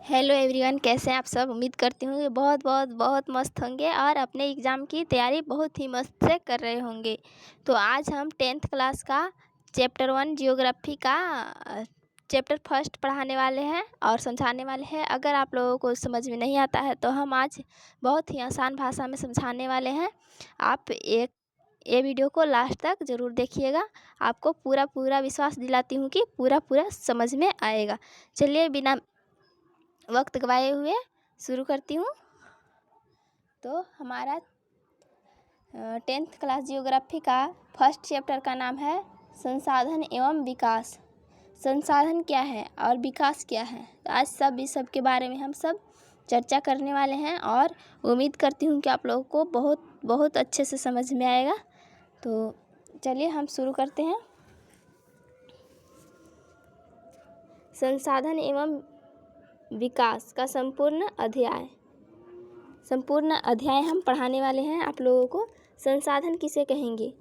Hello everyone, कैसे हैं आप सब। उम्मीद करती हूँ कि बहुत बहुत बहुत मस्त होंगे और अपने एग्ज़ाम की तैयारी बहुत ही मस्त से कर रहे होंगे। तो आज हम 10th क्लास का चैप्टर 1 जियोग्राफी का चैप्टर फर्स्ट पढ़ाने वाले हैं और समझाने वाले हैं। अगर आप लोगों को समझ में नहीं आता है तो हम आज बहुत ही आसान भाषा में समझाने वाले हैं। आप ये वीडियो को लास्ट तक ज़रूर देखिएगा। आपको पूरा विश्वास दिलाती हूँ कि पूरा समझ में आएगा। चलिए बिना वक्त गवाए हुए शुरू करती हूँ। तो हमारा 10th क्लास जियोग्राफी का फर्स्ट चैप्टर का नाम है संसाधन एवं विकास। संसाधन क्या है और विकास क्या है, तो आज इस सब के बारे में हम सब चर्चा करने वाले हैं और उम्मीद करती हूँ कि आप लोगों को बहुत अच्छे से समझ में आएगा। तो चलिए हम शुरू करते हैं। संसाधन एवं विकास का संपूर्ण अध्याय हम पढ़ाने वाले हैं आप लोगों को। संसाधन किसे कहेंगे,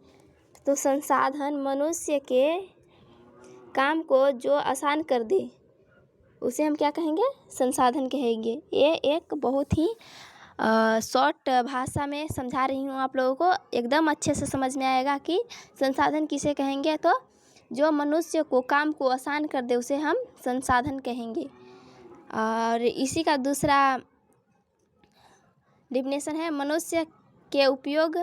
तो संसाधन मनुष्य के काम को जो आसान कर दे उसे हम क्या कहेंगे, संसाधन कहेंगे। ये एक बहुत ही शॉर्ट भाषा में समझा रही हूँ आप लोगों को, एकदम अच्छे से समझ में आएगा कि संसाधन किसे कहेंगे। तो जो मनुष्य को काम को आसान कर दे उसे हम संसाधन कहेंगे। और इसी का दूसरा डिफिनेशन है मनुष्य के उपयोग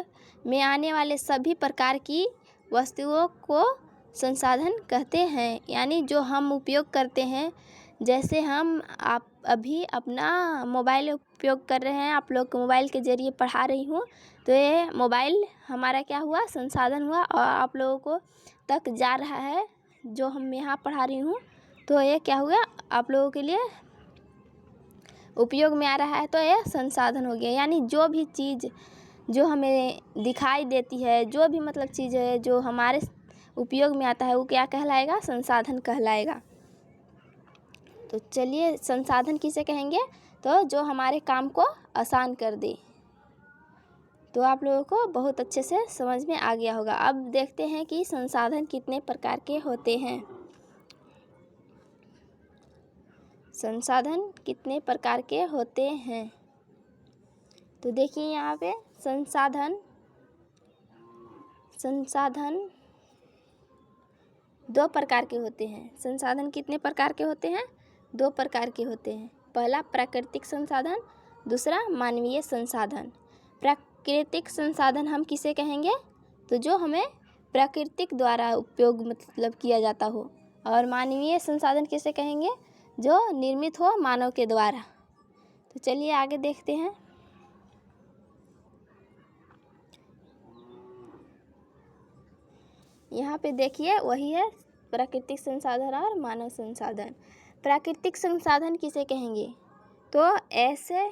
में आने वाले सभी प्रकार की वस्तुओं को संसाधन कहते हैं। यानी जो हम उपयोग करते हैं, जैसे आप अभी अपना मोबाइल उपयोग कर रहे हैं, आप लोग को मोबाइल के ज़रिए पढ़ा रही हूँ, तो ये मोबाइल हमारा क्या हुआ, संसाधन हुआ और आप लोगों को तक जा रहा है जो हम यहाँ पढ़ा रही हूँ, तो ये क्या हुआ, आप लोगों के लिए उपयोग में आ रहा है, तो यह संसाधन हो गया। यानी जो भी चीज़ जो हमें दिखाई देती है, जो भी मतलब चीज़ है जो हमारे उपयोग में आता है, वो क्या कहलाएगा, संसाधन कहलाएगा। तो चलिए संसाधन किसे कहेंगे, तो जो हमारे काम को आसान कर दे। तो आप लोगों को बहुत अच्छे से समझ में आ गया होगा। अब देखते हैं कि संसाधन कितने प्रकार के होते हैं। संसाधन कितने प्रकार के होते हैं, तो देखिए यहाँ पे संसाधन दो प्रकार के होते हैं। संसाधन कितने प्रकार के होते हैं, दो प्रकार के होते हैं। पहला प्राकृतिक संसाधन, दूसरा मानवीय संसाधन। प्राकृतिक संसाधन हम किसे कहेंगे, तो जो हमें प्राकृतिक द्वारा उपयोग मतलब किया जाता हो। और मानवीय संसाधन किसे कहेंगे, जो निर्मित हो मानव के द्वारा। तो चलिए आगे देखते हैं। यहाँ पे देखिए वही है प्राकृतिक संसाधन और मानव संसाधन। प्राकृतिक संसाधन किसे कहेंगे, तो ऐसे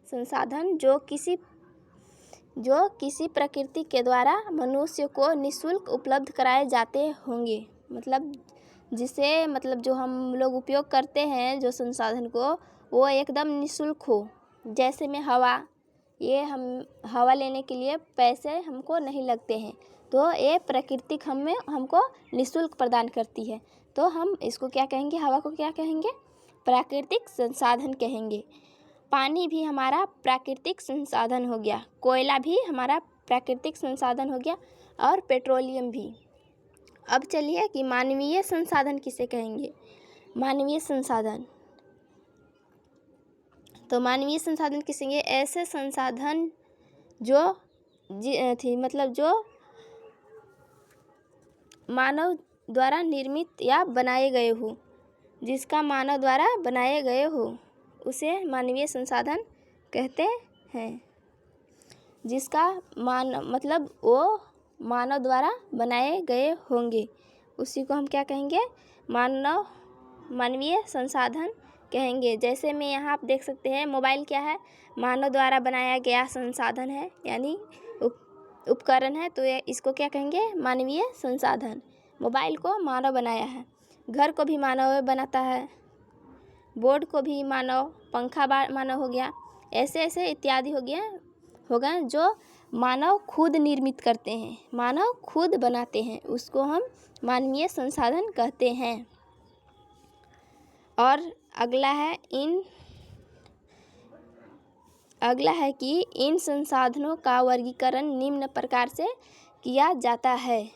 संसाधन जो किसी प्रकृति के द्वारा मनुष्य को निःशुल्क उपलब्ध कराए जाते होंगे। मतलब जिसे जो हम लोग उपयोग करते हैं जो संसाधन को, वो एकदम निःशुल्क हो। जैसे में हवा, ये हम हवा लेने के लिए पैसे हमको नहीं लगते हैं, तो ये प्राकृतिक हमको निःशुल्क प्रदान करती है। तो हम इसको क्या कहेंगे, हवा को क्या कहेंगे, प्राकृतिक संसाधन कहेंगे। पानी भी हमारा प्राकृतिक संसाधन हो गया, कोयला भी हमारा प्राकृतिक संसाधन हो गया और पेट्रोलियम भी। अब चलिए कि मानवीय संसाधन किसे कहेंगे। मानवीय संसाधन, तो मानवीय संसाधन किसे कहेंगे, ऐसे संसाधन जो मानव द्वारा निर्मित या बनाए गए हो। जिसका मानव द्वारा बनाए गए हो उसे मानवीय संसाधन कहते हैं। जिसका वो मानव द्वारा बनाए गए होंगे, उसी को हम क्या कहेंगे, मानवीय संसाधन कहेंगे। जैसे में यहाँ आप देख सकते हैं मोबाइल क्या है, मानव द्वारा बनाया गया संसाधन है, यानी उपकरण है, तो ये इसको क्या कहेंगे, मानवीय संसाधन। मोबाइल को मानव बनाया है, घर को भी मानव बनाता है, बोर्ड को भी मानव, पंखा मानव हो गया, ऐसे इत्यादि होगा जो मानव खुद निर्मित करते हैं, मानव खुद बनाते हैं, उसको हम मानवीय संसाधन कहते हैं। और अगला है कि इन संसाधनों का वर्गीकरण निम्न प्रकार से किया जाता है,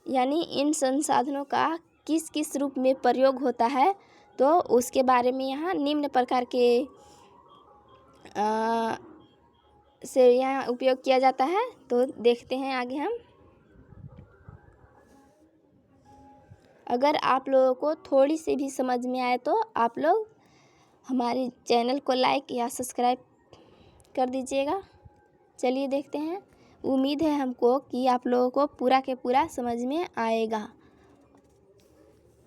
यानी इन संसाधनों का किस किस रूप में प्रयोग होता है, तो उसके बारे में यहाँ निम्न प्रकार के से यहाँ उपयोग किया जाता है। तो देखते हैं आगे हम। अगर आप लोगों को थोड़ी सी भी समझ में आए तो आप लोग हमारे चैनल को लाइक या सब्सक्राइब कर दीजिएगा। चलिए देखते हैं। उम्मीद है हमको कि आप लोगों को पूरा के पूरा समझ में आएगा।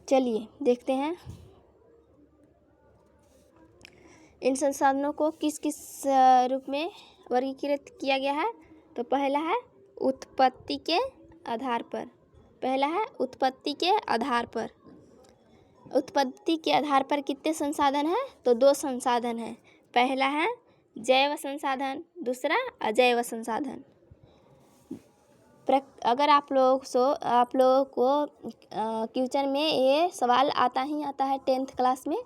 चलिए देखते हैं इन संसाधनों को किस किस रूप में वर्गीकृत किया गया है। तो पहला है उत्पत्ति के आधार पर। उत्पत्ति के आधार पर कितने संसाधन हैं? तो 2 संसाधन हैं। पहला है जैव संसाधन, दूसरा अजैव संसाधन। अगर आप लोगों को क्वेश्चन में ये सवाल आता है 10th क्लास में,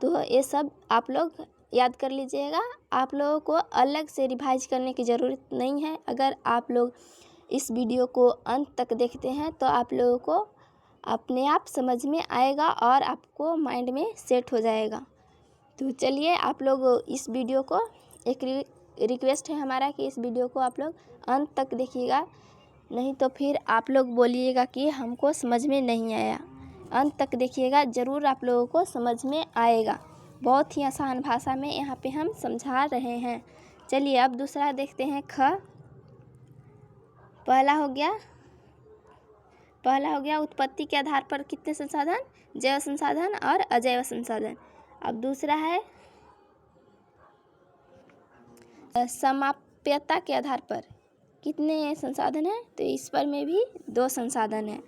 तो ये सब आप लोग याद कर लीजिएगा। आप लोगों को अलग से रिवाइज करने की ज़रूरत नहीं है। अगर आप लोग इस वीडियो को अंत तक देखते हैं तो आप लोगों को अपने आप समझ में आएगा और आपको माइंड में सेट हो जाएगा। तो चलिए आप लोग इस वीडियो को, एक रिक्वेस्ट है हमारा कि इस वीडियो को आप लोग अंत तक देखिएगा, नहीं तो फिर आप लोग बोलिएगा कि हमको समझ में नहीं आया। अंत तक देखिएगा, ज़रूर आप लोगों को समझ में आएगा। बहुत ही आसान भाषा में यहाँ पे हम समझा रहे हैं। चलिए अब दूसरा देखते हैं। पहला हो गया उत्पत्ति के आधार पर कितने संसाधन? जैव संसाधन और अजैव संसाधन। अब दूसरा है समाप्यता के आधार पर कितने संसाधन हैं? तो इस पर में भी 2 संसाधन हैं।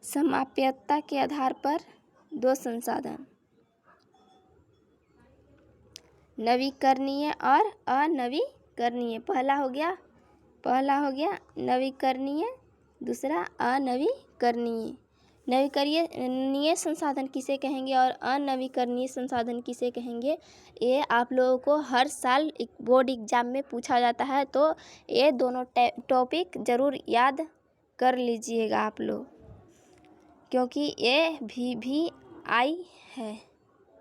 समाप्यता के आधार पर 2 संसाधन, नवीकरणीय और अनवीकरणीय। पहला हो गया नवीकरणीय, दूसरा अनवीकरणीय। नवीकरणीय संसाधन किसे कहेंगे और अनवीकरणीय संसाधन किसे कहेंगे, ये आप लोगों को हर साल एक बोर्ड एग्जाम में पूछा जाता है। तो ये दोनों टॉपिक ज़रूर याद कर लीजिएगा आप लोग, क्योंकि ये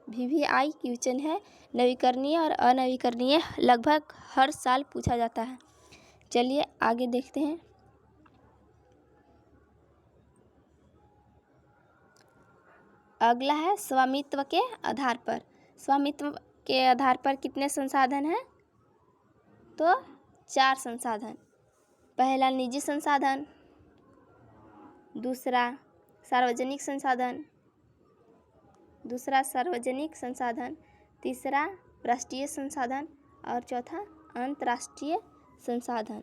VVI क्वेश्चन है। नवीकरणीय और अनवीकरणीय लगभग हर साल पूछा जाता है। चलिए आगे देखते हैं। अगला है स्वामित्व के आधार पर। स्वामित्व के आधार पर कितने संसाधन हैं? तो 4 संसाधन। पहला निजी संसाधन, दूसरा सार्वजनिक संसाधन, तीसरा राष्ट्रीय संसाधन और चौथा अंतर्राष्ट्रीय संसाधन।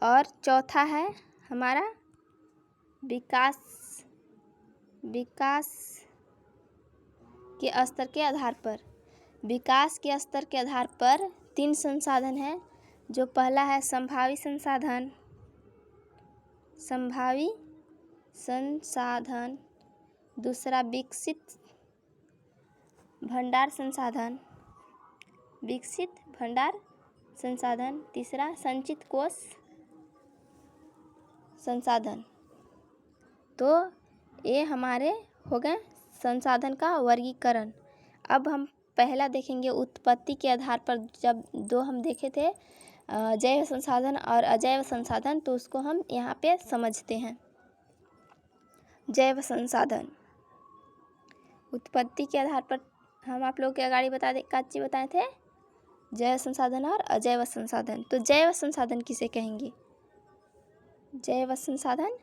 और चौथा है हमारा विकास के स्तर के आधार पर। विकास के स्तर के आधार पर 3 संसाधन हैं। जो पहला है संभावी संसाधन, दूसरा विकसित भंडार संसाधन, तीसरा संचित कोष संसाधन। तो ये हमारे हो गए संसाधन का वर्गीकरण। अब हम पहला देखेंगे उत्पत्ति के आधार पर। जब 2 हम देखे थे जैव संसाधन और अजैव संसाधन, तो उसको हम यहाँ पे समझते हैं। जैव संसाधन उत्पत्ति के आधार पर हम आप लोग के आगे बताए थे जैव संसाधन और अजैव संसाधन। तो जैव संसाधन किसे कहेंगे? जैव संसाधन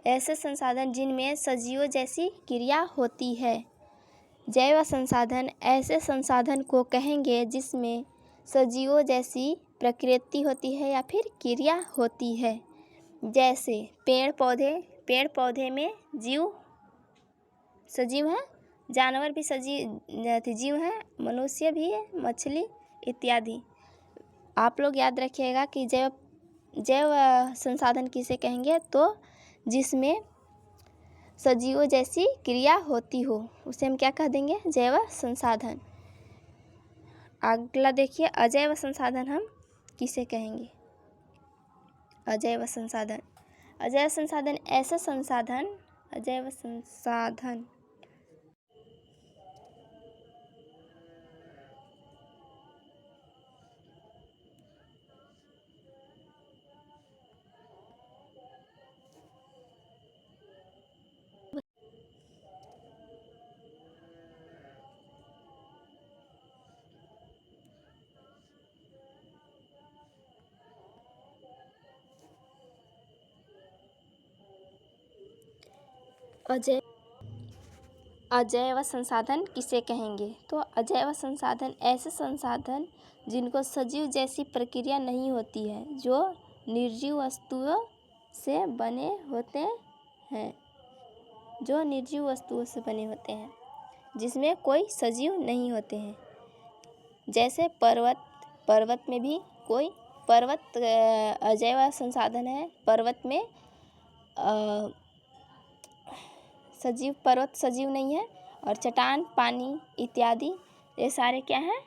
ऐसे संसाधन जिनमें सजीवों जैसी क्रिया होती है। जैव संसाधन ऐसे संसाधन को कहेंगे जिसमें सजीवों जैसी प्रकृति होती है या फिर क्रिया होती है। जैसे पेड़ पौधे में सजीव हैं, जानवर भी जीव हैं, मनुष्य भी है, मछली इत्यादि। आप लोग याद रखिएगा कि जैव संसाधन किसे कहेंगे, तो जिसमें सजीवों जैसी क्रिया होती हो उसे हम क्या कह देंगे, जैव संसाधन। अगला देखिए, अजैव संसाधन हम किसे कहेंगे। अजैव संसाधन, अजैव संसाधन ऐसे संसाधन, अजैव संसाधन अजैव संसाधन किसे कहेंगे, तो अजैव संसाधन ऐसे संसाधन जिनको सजीव जैसी प्रक्रिया नहीं होती है, जो निर्जीव वस्तुओं से बने होते हैं, जो निर्जीव वस्तुओं से बने होते हैं, जिसमें कोई सजीव नहीं होते हैं। जैसे पर्वत में भी कोई पर्वत अजैव संसाधन है। पर्वत में पर्वत सजीव नहीं है। और चट्टान, पानी इत्यादि ये सारे क्या हैं,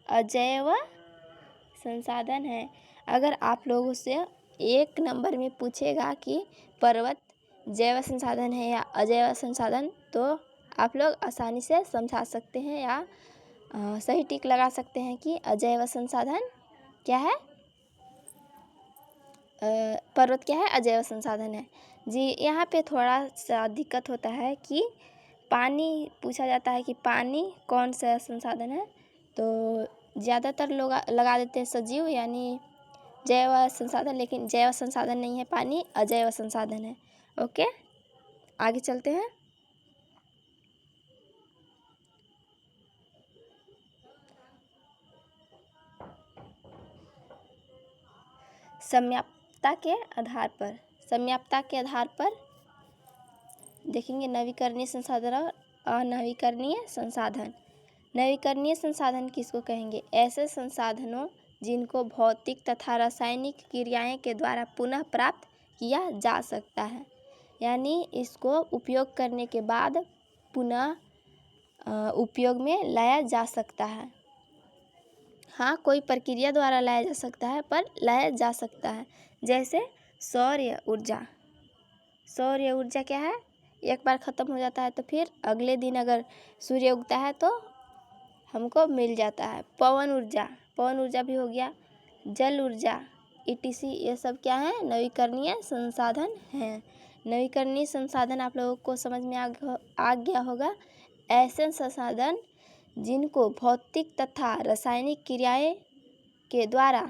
अजैव संसाधन हैं। अगर आप लोगों से 1 नंबर में पूछेगा कि पर्वत जैव संसाधन है या अजैव संसाधन, तो आप लोग आसानी से समझा सकते हैं या सही टिक लगा सकते हैं कि अजैव संसाधन क्या है, पर्वत क्या है, अजैव संसाधन है जी। यहाँ पे थोड़ा सा दिक्कत होता है कि पानी पूछा जाता है कि पानी कौन सा संसाधन है, तो ज़्यादातर लोग लगा देते हैं सजीव यानी जैव संसाधन, लेकिन जैव संसाधन नहीं है पानी, अजैव संसाधन है। ओके, आगे चलते हैं। समयाप्ता के आधार पर देखेंगे नवीकरणीय संसाधन और अनवीकरणीय संसाधन। नवीकरणीय संसाधन किसको कहेंगे, ऐसे संसाधनों जिनको भौतिक तथा रासायनिक क्रियाएं के द्वारा पुनः प्राप्त किया जा सकता है, यानी इसको उपयोग करने के बाद पुनः उपयोग में लाया जा सकता है। हाँ, कोई प्रक्रिया द्वारा लाया जा सकता है, पर लाया जा सकता है। जैसे सौर्य ऊर्जा क्या है, एक बार ख़त्म हो जाता है तो फिर अगले दिन अगर सूर्य उगता है तो हमको मिल जाता है। पवन ऊर्जा भी हो गया, जल ऊर्जा ETC, ये सब क्या है, नवीकरणीय संसाधन हैं। नवीकरणीय संसाधन आप लोगों को समझ में आ गया होगा। ऐसे संसाधन जिनको भौतिक तथा रासायनिक क्रियाएं के द्वारा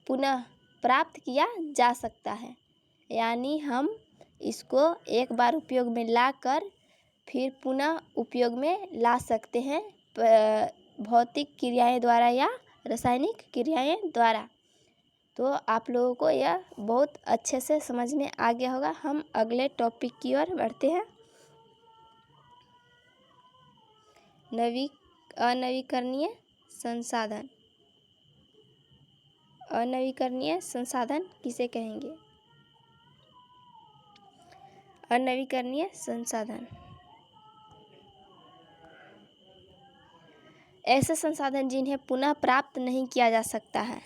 पुनः प्राप्त किया जा सकता है, यानी हम इसको एक बार उपयोग में लाकर फिर पुनः उपयोग में ला सकते हैं भौतिक क्रियाएं द्वारा या रासायनिक क्रियाएं द्वारा। तो आप लोगों को यह बहुत अच्छे से समझ में आ गया होगा। हम अगले टॉपिक की ओर बढ़ते हैं। अनवीकरणीय संसाधन किसे कहेंगे। अनवीकरणीय संसाधन ऐसे संसाधन जिन्हें पुनः प्राप्त नहीं किया जा सकता है,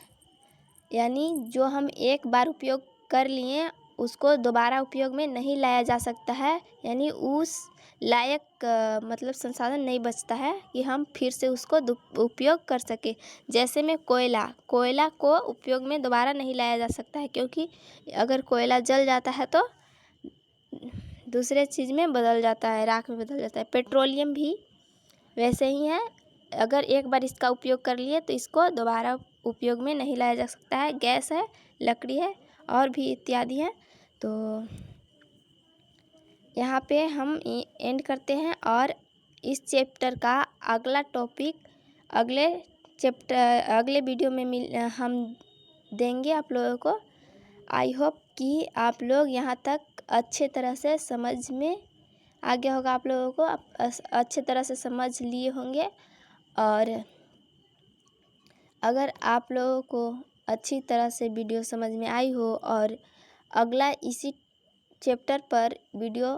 यानी जो हम एक बार उपयोग कर लिए उसको दोबारा उपयोग में नहीं लाया जा सकता है, यानी उस लायक मतलब संसाधन नहीं बचता है कि हम फिर से उसको उपयोग कर सके। जैसे में कोयला को उपयोग में दोबारा नहीं लाया जा सकता है, क्योंकि अगर कोयला जल जाता है तो दूसरे चीज़ में बदल जाता है, राख में बदल जाता है। पेट्रोलियम भी वैसे ही है, अगर एक बार इसका उपयोग कर लिए तो इसको दोबारा उपयोग में नहीं लाया जा सकता है। गैस है, लकड़ी है और भी इत्यादि है। तो यहाँ पे हम एंड करते हैं और इस चैप्टर का अगला टॉपिक अगले वीडियो में हम देंगे आप लोगों को। आई होप कि आप लोग यहाँ तक अच्छे तरह से समझ में आ गया होगा, आप लोगों को अच्छे तरह से समझ लिए होंगे। और अगर आप लोगों को अच्छी तरह से वीडियो समझ में आई हो और अगला इसी चैप्टर पर वीडियो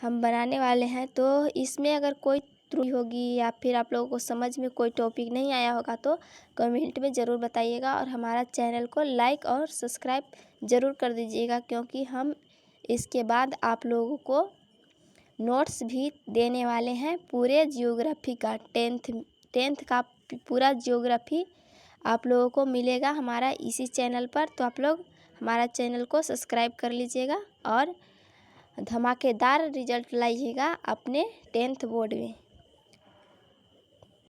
हम बनाने वाले हैं, तो इसमें अगर कोई त्रुटि होगी या फिर आप लोगों को समझ में कोई टॉपिक नहीं आया होगा तो कमेंट में ज़रूर बताइएगा और हमारा चैनल को लाइक और सब्सक्राइब ज़रूर कर दीजिएगा, क्योंकि हम इसके बाद आप लोगों को नोट्स भी देने वाले हैं पूरे जियोग्राफी का। टेंथ का पूरा जियोग्राफी आप लोगों को मिलेगा हमारा इसी चैनल पर। तो आप लोग हमारा चैनल को सब्सक्राइब कर लीजिएगा और धमाकेदार रिजल्ट लाइएगा अपने 10th बोर्ड में।